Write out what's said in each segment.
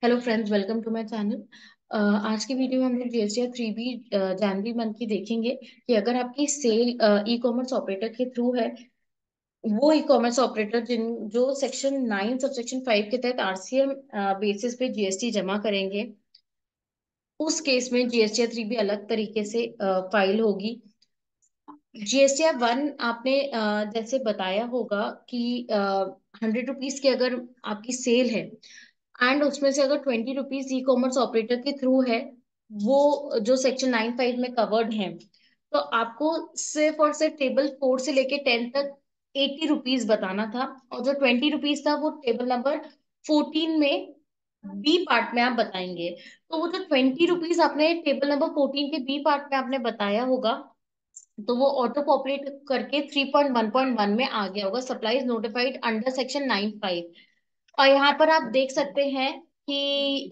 Hello friends, welcome to my channel. आज की video में हम लोग जीएसटी 3B जनवरी मंथ की देखेंगे कि अगर आपकी सेल ई कॉमर्स ऑपरेटर के थ्रू है, वो ई कॉमर्स ऑपरेटर जिन जो सेक्शन 9 सब सेक्शन 5 के तहत आरसीएम बेसिस पे जीएसटी जमा करेंगे, उस केस में जीएसटी 3B अलग तरीके से फाइल होगी। जीएसटी 1 आपने जैसे बताया होगा कि 100 रुपीज की अगर आपकी सेल है एंड उसमें से अगर 20 रुपीज ई कॉमर्स ऑपरेटर के थ्रू है, वो जो सेक्शन 9(5) में कवर्ड है, तो आपको सिर्फ और सिर्फ टेबल 4 से लेके 10 तक 80 रुपीज बताना था। और जो 20 रुपीज था वो टेबल नंबर 14 में बी पार्ट में आप बताएंगे। तो वो जो 20 रुपीज आपने टेबल नंबर 14 के बी पार्ट में आपने बताया होगा, तो वो ऑटो पॉपुलेट करके 3.1.1 में आ गया होगा, सप्लाईज नोटिफाइड अंडर सेक्शन 9(5)। और यहाँ पर आप देख सकते हैं कि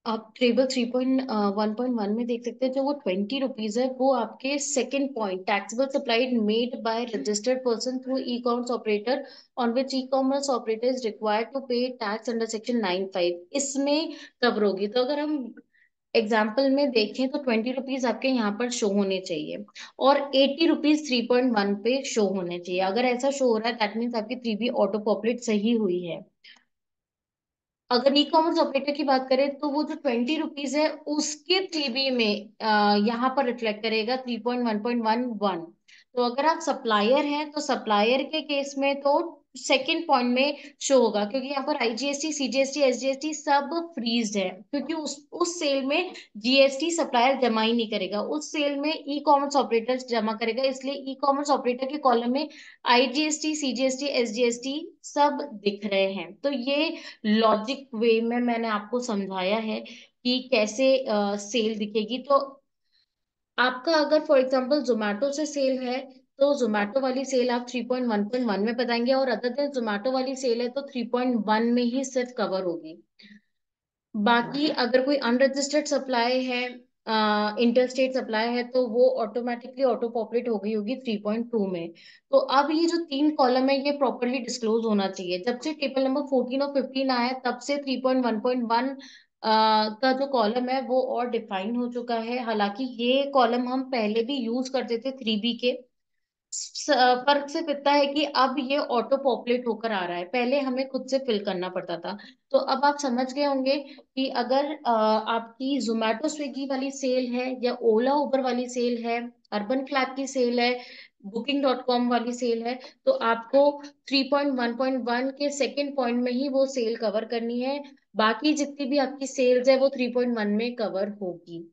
आप टेबल 3.1.1 में देख सकते हैं, जो वो 20 रुपीज है वो आपके second point taxable supplied made by registered person through e commerce operator on which e commerce operator is required to pay tax under section 9(5) इसमें कवर होगी। तो अगर हम एग्जाम्पल में देखें तो 20 रुपीज आपके यहाँ पर शो होने चाहिए और 80 रुपीज 3.1 पे शो होने चाहिए। अगर ऐसा शो हो रहा है, दैट मीन्स आपकी 3B ऑटो पॉपुलेट सही हुई है। अगर ई कॉमर्स ऑपरेटर की बात करें तो वो जो 20 रुपीज है उसके 3B में यहाँ पर रिफ्लेक्ट करेगा 3.1.11। तो अगर आप सप्लायर हैं तो सप्लायर के केस में तो सेकंड पॉइंट में शो होगा, क्योंकि यहाँ पर आईजीएसटी, सीजीएसटी, एसजीएसटी सब फ्रीज्ड है, क्योंकि उस सेल में जीएसटी सप्लायर जमा ही नहीं करेगा, उस सेल में ई कॉमर्स ऑपरेटर जमा करेगा। इसलिए ई कॉमर्स ऑपरेटर के कॉलम में आईजीएसटी, सीजीएसटी, एसजीएसटी सब दिख रहे हैं। तो ये लॉजिक वे में मैंने आपको समझाया है कि कैसे सेल दिखेगी। तो आपका अगर फॉर एग्जांपल जोमेटो से सेल है, तो जोमेटो वाली सेल आप 3.1.1 में बताएंगे, और अदर देन जोमेटो वाली सेल है तो 3.1 में ही सिर्फ कवर होगी। बाकी अगर कोई अनरजिस्टर्ड सप्लाई है, इंटरस्टेट सप्लाई है, तो वो ऑटोमेटिकली ऑटो पॉपुलेट हो गई होगी 3.2 में। तो अब ये जो तीन कॉलम है ये प्रॉपरली डिस्क्लोज होना चाहिए। जब से टेबल नंबर 14 और 15 आया है, तब से 3.1.1 का जो कॉलम है वो और डिफाइन हो चुका है। हालांकि ये कॉलम हम पहले भी यूज करते थे 3B के। फर्क सिर्फ इतना है कि अब ये ऑटो पॉपुलेट होकर आ रहा है, पहले हमें खुद से फिल करना पड़ता था। तो अब आप समझ गए होंगे कि अगर आपकी जोमेटो स्विगी वाली सेल है या ओला उबर वाली सेल है, अर्बन फ्लैग की सेल है, Booking.com वाली सेल है, तो आपको 3.1.1 के सेकेंड पॉइंट में ही वो सेल कवर करनी है। बाकी जितनी भी आपकी सेल्स है वो 3.1 में कवर होगी।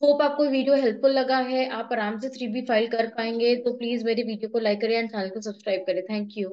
होप आपको वीडियो हेल्पफुल लगा है, आप आराम से 3B फाइल कर पाएंगे। तो प्लीज मेरे वीडियो को लाइक करें एंड चैनल को सब्सक्राइब करें। Thank you.